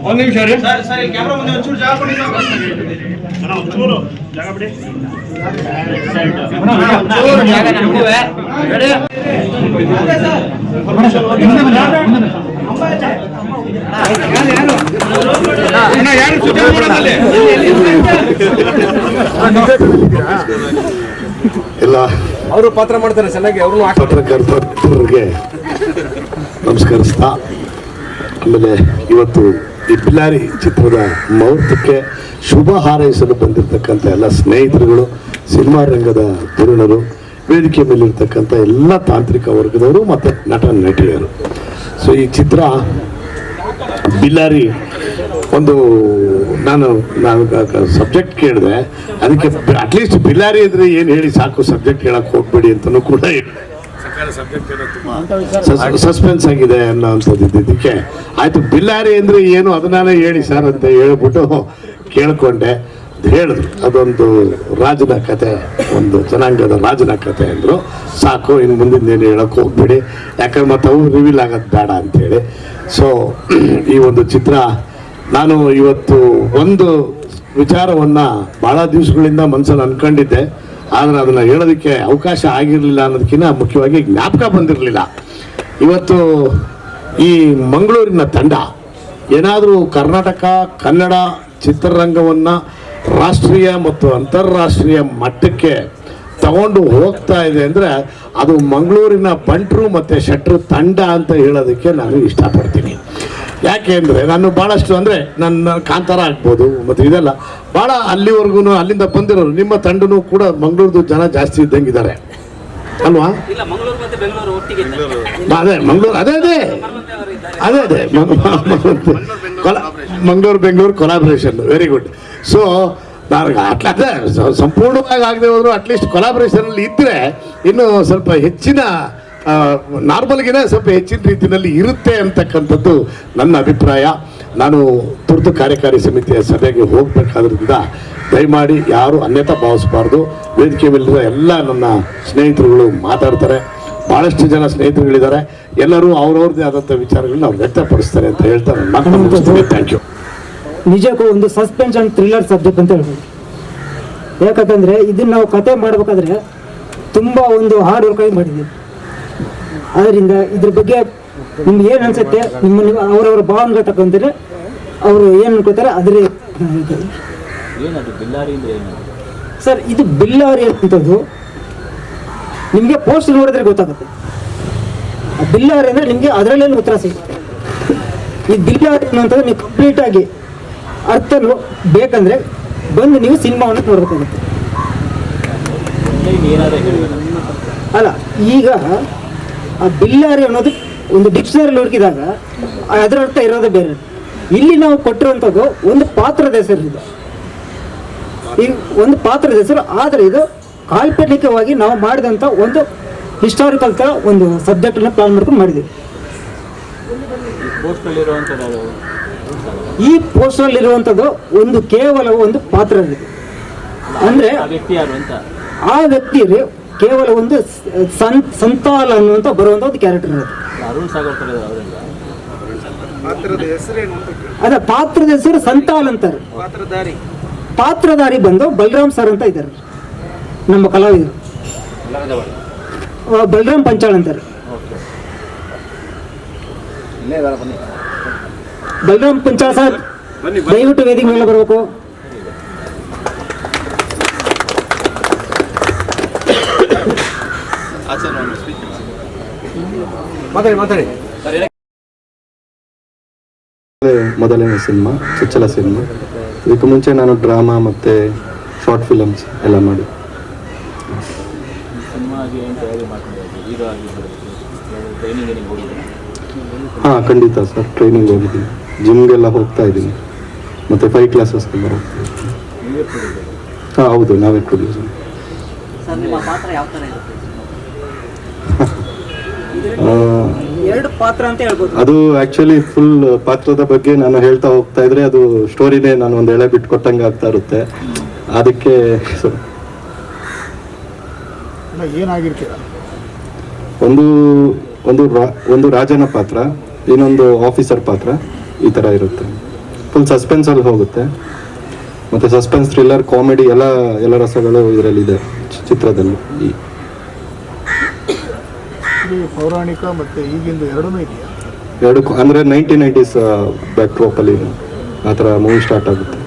ಒಂದು ನಿಮಿಷ ರೀ ಸರ್ ಕ್ಯಾಮ್ರಾ ಮುಂದೆ ಒಂಚೂರು ಜಾಗ ಕೊಡಿ ಒಂಚೂರು ಜಾಗ ಬಿಡಿ ಜಾಗ ನಮಗುವೆ ಎಲ್ಲ ಅವರು ಪಾತ್ರ ಮಾಡ್ತಾರೆ ಚೆನ್ನಾಗಿ. ಅವ್ರನ್ನು ಪತ್ರಕರ್ತರಿಗೆ ನಮಸ್ಕರಿಸ್ತಾ, ಆಮೇಲೆ ಇವತ್ತು ಈ ಬಿಲ್ಲಾರಿ ಚಿತ್ರದ ಮುಹೂರ್ತಕ್ಕೆ ಶುಭ ಹಾರೈಸಲು ಬಂದಿರತಕ್ಕಂಥ ಎಲ್ಲ ಸ್ನೇಹಿತರುಗಳು, ಸಿನಿಮಾ ರಂಗದ ಧುರೀಣರು, ವೇದಿಕೆ ಮೇಲಿರ್ತಕ್ಕಂಥ ಎಲ್ಲ ತಾಂತ್ರಿಕ ವರ್ಗದವರು ಮತ್ತು ನಟ ನಟಿಯರು. ಸೊ ಈ ಚಿತ್ರ ಬಿಲ್ಲಾರಿ ಒಂದು ನಾನು ಸಬ್ಜೆಕ್ಟ್ ಕೇಳಿದೆ, ಅದಕ್ಕೆ ಅಟ್ಲೀಸ್ಟ್ ಬಿಲ್ಲಾರಿ ಅಂದರೆ ಏನು ಹೇಳಿ ಸಾಕು, ಸಬ್ಜೆಕ್ಟ್ ಹೇಳಕ್ಕೆ ಹೋಗ್ಬೇಡಿ ಅಂತಲೂ ಕೂಡ ಸಸ್ಪೆನ್ಸ್ ಆಗಿದೆ ಅನ್ನೋಂಥದ್ದು ಇದ್ದಿದ್ದಕ್ಕೆ ಆಯಿತು ಬಿಲ್ಲಾರಿ ಅಂದರೆ ಏನು ಅದನ್ನೇ ಹೇಳಿ ಸರ್ ಅಂತ ಹೇಳ್ಬಿಟ್ಟು ಕೇಳಿಕೊಂಡೆ. ಹೇಳಿದ್ರು ಅದೊಂದು ರಾಜನ ಕತೆ, ಒಂದು ಜನಾಂಗದ ರಾಜನ ಕತೆ ಅಂದರು. ಸಾಕು, ಇನ್ನು ಮುಂದಿನ ಏನು ಹೇಳೋಕ್ಕೆ ಹೋಗ್ಬೇಡಿ, ಯಾಕಂದ್ರೆ ಮತ್ತೆ ಅವು ರಿವೀಲ್ ಆಗೋದು ಬೇಡ ಅಂಥೇಳಿ. ಸೊ ಈ ಒಂದು ಚಿತ್ರ ನಾನು ಇವತ್ತು ಒಂದು ವಿಚಾರವನ್ನು ಭಾಳ ದಿವಸಗಳಿಂದ ಮನಸ್ಸಲ್ಲಿ ಅಂದ್ಕೊಂಡಿದ್ದೆ, ಆದರೆ ಅದನ್ನು ಹೇಳೋದಕ್ಕೆ ಅವಕಾಶ ಆಗಿರಲಿಲ್ಲ ಅನ್ನೋದಕ್ಕಿಂತ ಮುಖ್ಯವಾಗಿ ಜ್ಞಾಪಕ ಬಂದಿರಲಿಲ್ಲ. ಇವತ್ತು ಈ ಮಂಗಳೂರಿನ ತಂಡ ಏನಾದರೂ ಕರ್ನಾಟಕ ಕನ್ನಡ ಚಿತ್ರರಂಗವನ್ನು ರಾಷ್ಟ್ರೀಯ ಮತ್ತು ಅಂತಾರಾಷ್ಟ್ರೀಯ ಮಟ್ಟಕ್ಕೆ ತಗೊಂಡು ಹೋಗ್ತಾ ಇದೆ ಅಂದರೆ ಅದು ಮಂಗಳೂರಿನ ಬಂಟ್ರು ಮತ್ತು ಶೆಟ್ರು ತಂಡ ಅಂತ ಹೇಳೋದಕ್ಕೆ ನಾನು ಇಷ್ಟಪಡ್ತೀನಿ. ಯಾಕೆ ಅಂದರೆ ನಾನು ಭಾಳಷ್ಟು ಅಂದರೆ ನನ್ನ ಕಾಂತಾರ ಆಗ್ಬೋದು ಮತ್ತು ಇದೆಲ್ಲ ಭಾಳ ಅಲ್ಲಿವರೆಗೂ ಅಲ್ಲಿಂದ ಬಂದಿರೋರು ನಿಮ್ಮ ತಂಡನೂ ಕೂಡ ಮಂಗಳೂರದು ಜನ ಜಾಸ್ತಿ ಇದ್ದಂಗಿದ್ದಾರೆ ಅಲ್ವಾ? ಅದೇ ಮಂಗಳೂರು ಅದೇ Mangaluru Bengaluru collaboration very good. So ನನಗೆ ಅದೇ ಸಂಪೂರ್ಣವಾಗಿ ಆಗದೆ ಹೋದ್ರು ಅಟ್ಲೀಸ್ಟ್ ಕೊಲಾಬ್ರೇಷನಲ್ಲಿ ಇದ್ದರೆ ಇನ್ನೂ ಸ್ವಲ್ಪ ಹೆಚ್ಚಿನ ನಾರ್ಮಲ್ಗಿನ ಸ್ವಲ್ಪ ಹೆಚ್ಚಿನ ರೀತಿಯಲ್ಲಿ ಇರುತ್ತೆ ಅಂತಕ್ಕಂಥದ್ದು ನನ್ನ ಅಭಿಪ್ರಾಯ. ನಾನು ತುರ್ತು ಕಾರ್ಯಕಾರಿ ಸಮಿತಿಯ ಸಭೆಗೆ ಹೋಗಬೇಕಾದ್ರಿಂದ ದಯಮಾಡಿ ಯಾರು ಅನ್ಯತಾ ಭಾವಿಸಬಾರ್ದು. ವೇದಿಕೆ ಮೇಲಿರೋ ಎಲ್ಲ ನನ್ನ ಸ್ನೇಹಿತರುಗಳು ಮಾತಾಡ್ತಾರೆ, ಭಾಳಷ್ಟು ಜನ ಸ್ನೇಹಿತರುಗಳಿದ್ದಾರೆ, ಎಲ್ಲರೂ ಅವ್ರವ್ರದ್ದೇ ಆದಂಥ ವಿಚಾರಗಳನ್ನ ಅವ್ರು ವ್ಯಕ್ತಪಡಿಸ್ತಾರೆ ಅಂತ ಹೇಳ್ತಾ ಮಾತಾಡ್ತೀನಿ. Thank you. ನಿಜಕ್ಕೂ ಒಂದು ಸಸ್ಪೆನ್ಸ್ ಅಂಡ್ ಥ್ರಿಲ್ಲರ್ ಸಬ್ಜೆಕ್ಟ್ ಅಂತ ಹೇಳ್ಬೋದು. ಯಾಕಂತಂದರೆ ಇದನ್ನು ನಾವು ಕತೆ ಮಾಡಬೇಕಾದ್ರೆ ತುಂಬ ಒಂದು ಹಾರ್ಡ್ ವರ್ಕ್ ಆಗಿ ಮಾಡಿದ್ದೀವಿ. ಆದ್ದರಿಂದ ಇದ್ರ ಬಗ್ಗೆ ನಿಮ್ಗೆ ಏನು ಅನ್ಸುತ್ತೆ, ನಿಮ್ಮ ಅವರವರ ಭಾವನೆಗಳು ತಗೊಂಡ್ರೆ ಅವರು ಏನು ಅನ್ಕೋತಾರೆ ಅದ್ರ ಸರ್. ಇದು ಬಿಲ್ಲಾರಿ ಅಂತದ್ದು ನಿಮಗೆ ಪೋಸ್ಟ್ ನೋಡಿದ್ರೆ ಗೊತ್ತಾಗುತ್ತೆ. ಬಿಲ್ಲಾರಿ ಅಂದರೆ ನಿಮಗೆ ಅದರಲ್ಲೇನು ಉತ್ತರ ಸಿಗುತ್ತೆ. ಈ ಬಿಲ್ಲಾರಿ ಅನ್ನೋಂಥದ್ದು ನೀವು ಕಂಪ್ಲೀಟಾಗಿ ಅರ್ಥ ಬೇಕಂದ್ರೆ ಬಂದು ನೀವು ಸಿನಿಮಾವನ್ನು ನೋಡಬೇಕಾಗುತ್ತೆ. ಅಲ್ಲ, ಈಗ ಆ ಬಿಲ್ಲಾರಿ ಅನ್ನೋದು ಒಂದು ಡಿಕ್ಷನರಿ ಹುಡುಕಿದಾಗ ಅದರ ಅರ್ಥ ಇರೋದೇ ಬೇರೆ. ಇಲ್ಲಿ ನಾವು ಕೊಟ್ಟಿರುವಂಥದ್ದು ಒಂದು ಪಾತ್ರದ ಹೆಸರು ಇದೆ, ಈಗ ಒಂದು ಪಾತ್ರದ ಹೆಸರು. ಆದರೆ ಇದು ಕಾಲ್ಪನಿಕವಾಗಿ ನಾವು ಮಾಡಿದಂಥ ಒಂದು ಹಿಸ್ಟಾರಿಕಲ್ ಥರ ಒಂದು ಸಬ್ಜೆಕ್ಟನ್ನು ಪ್ಲಾನ್ ಮಾಡ್ಕೊಂಡು ಮಾಡಿದ್ದೀವಿ. ಈ ಪೋಸ್ಟರಲ್ಲಿರುವಂಥದ್ದು ಒಂದು ಕೇವಲ ಒಂದು ಪಾತ್ರ ಇದೆ. ಅಂದರೆ ಆ ವ್ಯಕ್ತಿ ಕೇವಲ ಒಂದು ಸಂತಾಲ ಅನ್ನುವಂಥ ಬರುವಂಥ ಒಂದು ಕ್ಯಾರೆಕ್ಟರ್ ಇರುತ್ತೆ. ಅದೇ ಪಾತ್ರದ ಹೆಸರು ಸಂತಾಲ್ ಅಂತಾರೆ. ಪಾತ್ರಧಾರಿ ಬಂದು ಬಲರಾಮ್ ಸರ್ ಅಂತ ಇದ್ದಾರೆ, ನಮ್ಮ ಕಲಾವಿದರು. ಬಲರಾಮ್ ಪಂಚಾಳ್ ಅಂತಾರೆ. ಬಲರಾಮ್ ಪಂಚಾಳ್ ಸರ್ ದಯವಿಟ್ಟು ವೇದಿಕೆ ಮೇಲೆ ಬರಬೇಕು. ಮೊದಲನೇ ಸಿನಿಮಾ, ಚೊಚ್ಚಲ ಸಿನಿಮಾ. ಇದಕ್ಕೆ ಮುಂಚೆ ನಾನು ಡ್ರಾಮಾ ಮತ್ತು ಶಾರ್ಟ್ ಫಿಲಮ್ಸ್ ಎಲ್ಲ ಮಾಡಿ. ಹಾಂ, ಖಂಡಿತ ಸರ್, ಟ್ರೈನಿಂಗ್ ಹೋಗಿದ್ದೀನಿ, ಜಿಮ್ಗೆಲ್ಲ ಹೋಗ್ತಾ ಇದ್ದೀನಿ, ಮತ್ತು 5 ಕ್ಲಾಸಸ್ಗೆಲ್ಲ ಹೋಗ್ತಾ ಇದ್ದೀನಿ. ಹಾಂ ಹೌದು, ನಾವೇ ಪ್ರೊಡ್ಯೂಸರ್. ಅದು ಆಕ್ಚುಲಿ ಫುಲ್ ಪಾತ್ರದ ಬಗ್ಗೆ ನಾನು ಹೇಳ್ತಾ ಹೋಗ್ತಾ ಇದ್ರೆ ಅದು ಸ್ಟೋರಿನೇ ನಾನು ಒಂದು ಎಳೆ ಬಿಟ್ಟು ಕೊಟ್ಟಂಗೆ ಆಗ್ತಾ ಇರುತ್ತೆ. ಅದಕ್ಕೆ ಒಂದು ರಾಜನ ಪಾತ್ರ, ಇನ್ನೊಂದು ಆಫೀಸರ್ ಪಾತ್ರ, ಈ ಥರ ಇರುತ್ತೆ. ಫುಲ್ ಸಸ್ಪೆನ್ಸಲ್ಲಿ ಹೋಗುತ್ತೆ. ಮತ್ತು ಸಸ್ಪೆನ್ಸ್, ಥ್ರಿಲ್ಲರ್, ಕಾಮಿಡಿ ಎಲ್ಲ ರಸಗಳು ಇದರಲ್ಲಿದೆ ಚಿತ್ರದಲ್ಲಿ. ಪೌರಾಣಿಕ ಮತ್ತು ಈಗಿಂದು ಎರಡೂ ಇದೆಯಾ? ಎರಡಕ್ಕೂ ಅಂದರೆ 1990s ಬ್ಯಾಕ್ ಡ್ರಾಪಲ್ಲಿ ಆ ಥರ ಮೂವಿ ಸ್ಟಾರ್ಟ್ ಆಗುತ್ತೆ.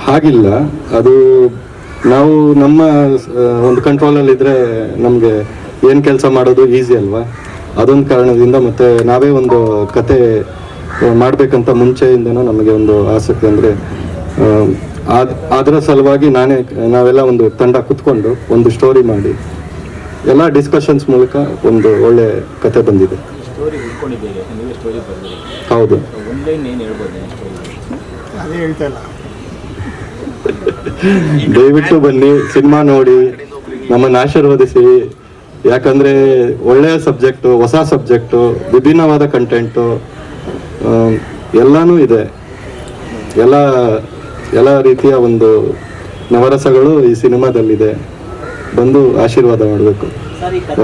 ಹಾಗಿಲ್ಲ, ಅದು ನಾವು ನಮ್ಮ ಒಂದು ಕಂಟ್ರೋಲಲ್ಲಿದ್ದರೆ ನಮಗೆ ಏನು ಕೆಲಸ ಮಾಡೋದು ಈಸಿ ಅಲ್ವಾ, ಅದೊಂದು ಕಾರಣದಿಂದ. ಮತ್ತು ನಾವೇ ಒಂದು ಕತೆ ಮಾಡಬೇಕಂತ ಮುಂಚೆಯಿಂದನೂ ನಮಗೆ ಒಂದು ಆಸಕ್ತಿ. ಅಂದರೆ ಅದರ ಸಲುವಾಗಿ ನಾವೆಲ್ಲ ಒಂದು ತಂಡ ಕುತ್ಕೊಂಡು ಒಂದು ಸ್ಟೋರಿ ಮಾಡಿ ಎಲ್ಲ ಡಿಸ್ಕಷನ್ಸ್ ಮೂಲಕ ಒಂದು ಒಳ್ಳೆ ಕತೆ ಬಂದಿದೆ. ಹೌದು, ಅದೇ ಹೇಳ್ತಾ ಇಲ್ಲ. ದಯವಿಟ್ಟು ಬನ್ನಿ, ಸಿನಿಮಾ ನೋಡಿ, ನಮ್ಮನ್ನು ಆಶೀರ್ವದಿಸಿ. ಯಾಕಂದರೆ ಒಳ್ಳೆಯ ಸಬ್ಜೆಕ್ಟು, ಹೊಸ ಸಬ್ಜೆಕ್ಟು, ವಿಭಿನ್ನವಾದ ಕಂಟೆಂಟು ಎಲ್ಲನೂ ಇದೆ. ಎಲ್ಲ ರೀತಿಯ ಒಂದು ನವರಸಗಳು ಈ ಸಿನಿಮಾದಲ್ಲಿದೆ. ಬಂದು ಆಶೀರ್ವಾದ ಮಾಡಬೇಕು.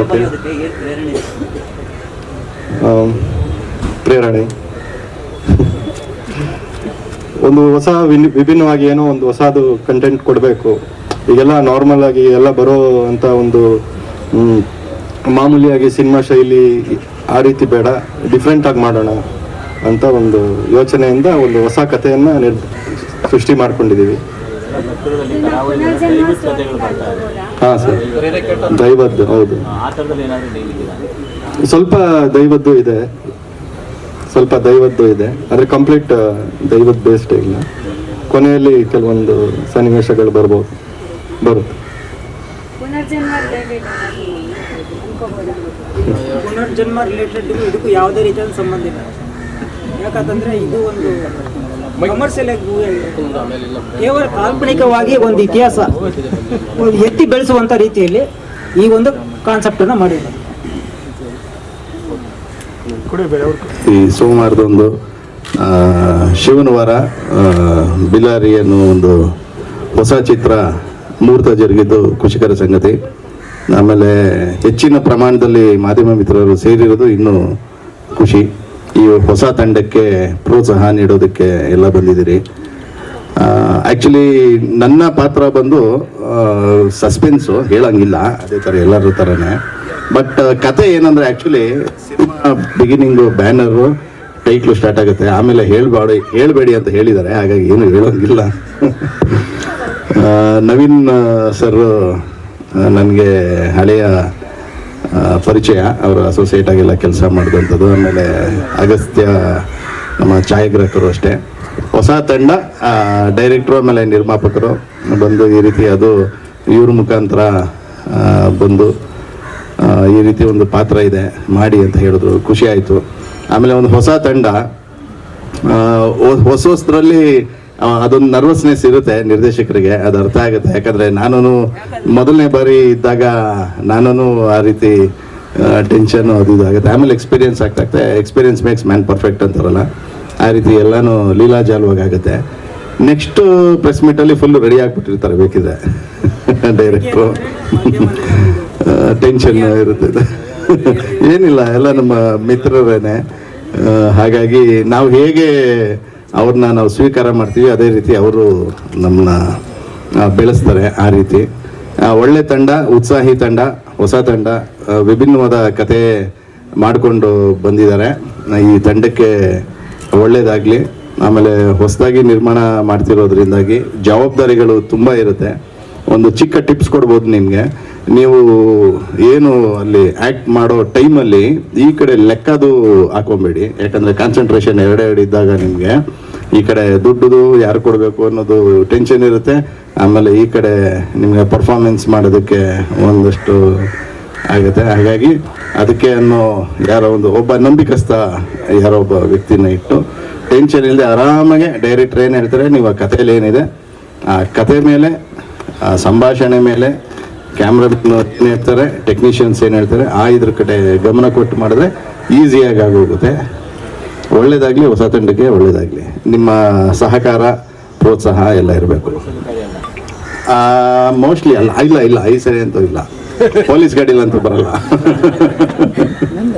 ಓಕೆ, ಪ್ರೇರಣೆ ಒಂದು ಹೊಸ ವಿಭಿನ್ನವಾಗಿ ಏನೋ ಒಂದು ಹೊಸದು ಕಂಟೆಂಟ್ ಕೊಡಬೇಕು. ಈಗೆಲ್ಲ ನಾರ್ಮಲ್ ಆಗಿ ಎಲ್ಲ ಬರೋ ಅಂತ ಒಂದು ಮಾಮೂಲಿಯಾಗಿ ಸಿನಿಮಾ ಶೈಲಿ ಆ ರೀತಿ ಬೇಡ, ಡಿಫ್ರೆಂಟಾಗಿ ಮಾಡೋಣ ಅಂತ ಒಂದು ಯೋಚನೆಯಿಂದ ಒಂದು ಹೊಸ ಕಥೆಯನ್ನು ಸೃಷ್ಟಿ ಮಾಡ್ಕೊಂಡಿದ್ದೀವಿ. ಹಾಂ ಸರ್, ದೈವದ್ದು. ಹೌದು, ಸ್ವಲ್ಪ ದೈವದ್ದು ಇದೆ, ಆದರೆ ಕಂಪ್ಲೀಟ್ ದೈವದ ಬೇಸ್ಡ್ ಇಲ್ಲ. ಕೊನೆಯಲ್ಲಿ ಕೆಲವೊಂದು ಸನ್ನಿವೇಶಗಳು ಬರುತ್ತೆ. ಪುನರ್ಜನ್ಮ ರಿಲೇಟೆಡ್ ಇದಕ್ಕೂ ಯಾವುದೇ ರೀತಿಯ ಸಂಬಂಧ ಇಲ್ಲ. ಯಾಕಂತಂದ್ರೆ ಇದು ಒಂದು ಕಮರ್ಷಿಯಲ್ ಆಗಿ ಮೂವಿ ಆಗಿದೆ. ಕೇವಲ ಕಾಲ್ಪನಿಕವಾಗಿ ಒಂದು ಇತಿಹಾಸ ಒಂದು ಎತ್ತಿ ಬೆಳೆಸುವಂತ ರೀತಿಯಲ್ಲಿ ಈ ಒಂದು ಕಾನ್ಸೆಪ್ಟ್ ಅನ್ನ ಮಾಡಿದ್ದಾರೆ. ಈ ಸೋಮವಾರದೊಂದು ಶಿವನ ವಾರ ಬಿಲಾರಿ ಅನ್ನೋ ಒಂದು ಹೊಸ ಚಿತ್ರ ಮುಹೂರ್ತ ಜರುಗಿದ್ದು ಖುಷಿಕರ ಸಂಗತಿ. ಆಮೇಲೆ ಹೆಚ್ಚಿನ ಪ್ರಮಾಣದಲ್ಲಿ ಮಾಧ್ಯಮ ಮಿತ್ರರು ಸೇರಿರೋದು ಇನ್ನೂ ಖುಷಿ. ಈ ಹೊಸ ತಂಡಕ್ಕೆ ಪ್ರೋತ್ಸಾಹ ನೀಡೋದಕ್ಕೆ ಎಲ್ಲ ಬಂದಿದ್ದೀರಿ. ಆ್ಯಕ್ಚುಲಿ ನನ್ನ ಪಾತ್ರ ಬಂದು ಸಸ್ಪೆನ್ಸು, ಹೇಳಂಗಿಲ್ಲ, ಅದೇ ಥರ ಎಲ್ಲರ ಥರನೇ. ಬಟ್ ಕತೆ ಏನಂದರೆ actually cinema beginning banner title start ಆಗುತ್ತೆ, ಆಮೇಲೆ ಹೇಳಬೇಡಿ ಅಂತ ಹೇಳಿದ್ದಾರೆ, ಹಾಗಾಗಿ ಏನು ಹೇಳೋಂಗಿಲ್ಲ. ನವೀನ್ ಸರ್ ನನಗೆ ಹಳೆಯ ಪರಿಚಯ, ಅವರ ಅಸೋಸಿಯೇಟ್ ಆಗೆಲ್ಲ ಕೆಲಸ ಮಾಡಿದಂಥದ್ದು. ಆಮೇಲೆ ಅಗಸ್ತ್ಯ ನಮ್ಮ ಛಾಯಾಗ್ರಾಹಕರು ಅಷ್ಟೇ. ಹೊಸ ತಂಡ, ಡೈರೆಕ್ಟ್ರು ಆಮೇಲೆ ನಿರ್ಮಾಪಕರು ಬಂದು ಈ ರೀತಿ ಅದು ಇವ್ರ ಮುಖಾಂತರ ಬಂದು ಈ ರೀತಿ ಒಂದು ಪಾತ್ರ ಇದೆ ಮಾಡಿ ಅಂತ ಹೇಳಿದ್ರು, ಖುಷಿ ಆಯಿತು. ಆಮೇಲೆ ಒಂದು ಹೊಸ ತಂಡ, ಹೊಸದ್ರಲ್ಲಿ ಅದೊಂದು ನರ್ವಸ್ನೆಸ್ ಇರುತ್ತೆ ನಿರ್ದೇಶಕರಿಗೆ, ಅದು ಅರ್ಥ ಆಗುತ್ತೆ. ಯಾಕಂದರೆ ನಾನು ಮೊದಲನೇ ಬಾರಿ ಇದ್ದಾಗ ನಾನು ಆ ರೀತಿ ಟೆನ್ಷನ್ನು ಅದು ಇದಾಗುತ್ತೆ. ಆಮೇಲೆ ಎಕ್ಸ್ಪೀರಿಯನ್ಸ್ ಆಗ್ತಾ ಎಕ್ಸ್ಪೀರಿಯನ್ಸ್ ಮೇಕ್ಸ್ ಮ್ಯಾನ್ ಪರ್ಫೆಕ್ಟ್ ಅಂತಾರಲ್ಲ, ಆ ರೀತಿ ಎಲ್ಲನೂ ಲೀಲಾಜಾಲವಾಗುತ್ತೆ. ನೆಕ್ಸ್ಟ್ ಪ್ರೆಸ್ ಮೀಟಲ್ಲಿ ಫುಲ್ಲು ರೆಡಿ ಆಗಿಬಿಟ್ಟಿರ್ತಾರೆ ಬೇಕಿದೆ ಡೈರೆಕ್ಟ್ರು. ಟೆನ್ಷನ್ ಇರುತ್ತೆ. ಏನಿಲ್ಲ, ಎಲ್ಲ ನಮ್ಮ ಮಿತ್ರರೇನೆ. ಹಾಗಾಗಿ ನಾವು ಹೇಗೆ ಅವ್ರನ್ನ ನಾವು ಸ್ವೀಕಾರ ಮಾಡ್ತೀವಿ, ಅದೇ ರೀತಿ ಅವರು ನಮ್ಮನ್ನ ಬೆಳೆಸ್ತಾರೆ. ಆ ರೀತಿ ಒಳ್ಳೆ ತಂಡ, ಉತ್ಸಾಹಿ ತಂಡ, ಹೊಸ ತಂಡ, ವಿಭಿನ್ನವಾದ ಕತೆ ಮಾಡಿಕೊಂಡು ಬಂದಿದ್ದಾರೆ. ಈ ತಂಡಕ್ಕೆ ಒಳ್ಳೆಯದಾಗಲಿ. ಆಮೇಲೆ ಹೊಸದಾಗಿ ನಿರ್ಮಾಣ ಮಾಡ್ತಿರೋದ್ರಿಂದಾಗಿ ಜವಾಬ್ದಾರಿಗಳು ತುಂಬ ಇರುತ್ತೆ. ಒಂದು ಚಿಕ್ಕ ಟಿಪ್ಸ್ ಕೊಡ್ಬೋದು ನಿಮಗೆ. ನೀವು ಏನು ಅಲ್ಲಿ ಆ್ಯಕ್ಟ್ ಮಾಡೋ ಟೈಮಲ್ಲಿ ಈ ಕಡೆ ಲೆಕ್ಕದು ಹಾಕೊಂಬೇಡಿ. ಯಾಕಂದರೆ ಕಾನ್ಸಂಟ್ರೇಷನ್ ಎರಡೆರಡು ಇದ್ದಾಗ ನಿಮಗೆ ಈ ಕಡೆ ದುಡ್ಡು ಯಾರು ಕೊಡಬೇಕು ಅನ್ನೋದು ಟೆನ್ಷನ್ ಇರುತ್ತೆ. ಆಮೇಲೆ ಈ ಕಡೆ ನಿಮಗೆ ಪರ್ಫಾರ್ಮೆನ್ಸ್ ಮಾಡೋದಕ್ಕೆ ಒಂದಷ್ಟು ಆಗುತ್ತೆ. ಹಾಗಾಗಿ ಅದಕ್ಕೆ ಯಾರೋ ಒಬ್ಬ ನಂಬಿಕಸ್ಥ ಯಾರೋ ಒಬ್ಬ ವ್ಯಕ್ತಿನ ಇಟ್ಟು ಟೆನ್ಷನ್ ಇಲ್ಲದೆ ಆರಾಮಾಗೆ ಡೈರೆಕ್ಟ್ರ್ ಏನು ಹೇಳ್ತಾರೆ, ನೀವು ಆ ಕಥೆಯಲ್ಲಿ ಏನಿದೆ ಆ ಕತೆ ಮೇಲೆ, ಆ ಸಂಭಾಷಣೆ ಮೇಲೆ, ಕ್ಯಾಮ್ರಾಮನ್ ಏನು ಹೇಳ್ತಾರೆ, ಟೆಕ್ನಿಷಿಯನ್ಸ್ ಏನು ಹೇಳ್ತಾರೆ, ಇದ್ರ ಕಡೆ ಗಮನ ಕೊಟ್ಟು ಮಾಡಿದ್ರೆ ಈಸಿಯಾಗಿ ಆಗೋಗುತ್ತೆ. ಒಳ್ಳೇದಾಗಲಿ, ಹೊಸ ತಂಡಕ್ಕೆ ಒಳ್ಳೇದಾಗಲಿ. ನಿಮ್ಮ ಸಹಕಾರ, ಪ್ರೋತ್ಸಾಹ ಎಲ್ಲ ಇರಬೇಕು. ಮೋಸ್ಟ್ಲಿ ಇಲ್ಲ ಈ ಸರಿ ಅಂತೂ ಇಲ್ಲ, ಪೊಲೀಸ್ ಗಾಡಿಲಂತೂ ಬರಲ್ಲ.